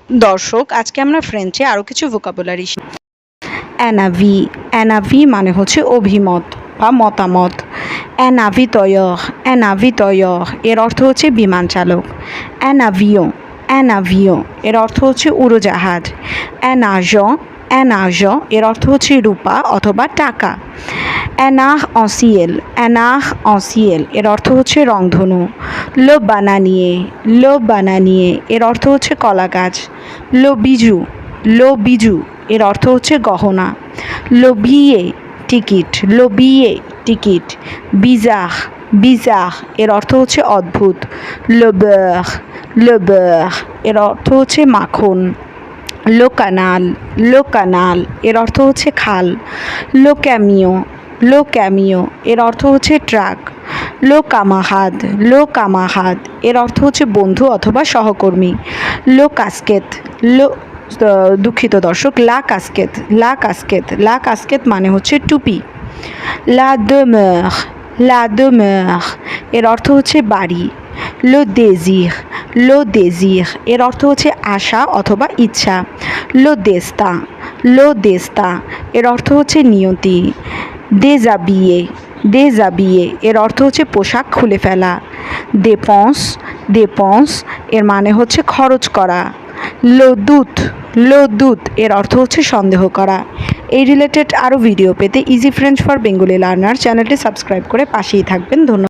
দর্শক, আজকে আমরা ফ্রেঞ্চে আরও কিছু ভোকাবুলারি শিখব। অ্যানাভি, অ্যানাভি মানে হচ্ছে অভিমত বা মতামত। অ্যানাভিতয়র, অ্যানাভিতয়র এর অর্থ হচ্ছে বিমান চালক। অ্যানাভিয়ন, অ্যানাভিয়ন এর অর্থ হচ্ছে উড়োজাহাজ। অ্যানার্জন, অ্যানার্জন এর অর্থ হচ্ছে রূপা অথবা টাকা। অ্যানার অঁসিয়েল, অ্যানার অঁসিয়েল এর অর্থ হচ্ছে রংধনু। লো বানানিয়ে, লো বানানিয়ে এর অর্থ হচ্ছে কলা গাছ। লো বিজু, লো বিজু এর অর্থ হচ্ছে গহনা। লো বিয়ে, টিকিট। লো বিয়ে, টিকিট। বিজাহ, বিজাহ এর অর্থ হচ্ছে অদ্ভুত। লো বের, লো বের এর অর্থ হচ্ছে মাখন। লো কানাল, লো কানাল এর অর্থ হচ্ছে খাল। লো ক্যামিও, লো ক্যামিও এর অর্থ হচ্ছে ট্রাক। লো কামাহাদ, লো কামাহাদ এর অর্থ হচ্ছে বন্ধু অথবা সহকর্মী। লো কাস্কেত, লো দুঃখিত দর্শক, লা কাস্কেত, লা কাস্কেত, লা কাস্কেত মানে হচ্ছে টুপি। লা দেমের, লা দেমের এর অর্থ হচ্ছে বাড়ি। লো দেজির, লো দেজির এর অর্থ হচ্ছে আশা অথবা ইচ্ছা। লো দেস্তা, লো দেস্তা এর অর্থ হচ্ছে নিয়তি। দেজাবিয়ে, দেজাবিয়ে এর অর্থ হচ্ছে পোশাক খুলে ফেলা। দেপন্স, দেপন্স এর মানে হচ্ছে খরচ করা। লো দুত, লো দুত এর অর্থ হচ্ছে সন্দেহ করা। এই রিলেটেড আরও ভিডিও পেতে easy French for Bengali learner চ্যানেলটি সাবস্ক্রাইব করে পাশেই থাকবেন। ধন্যবাদ।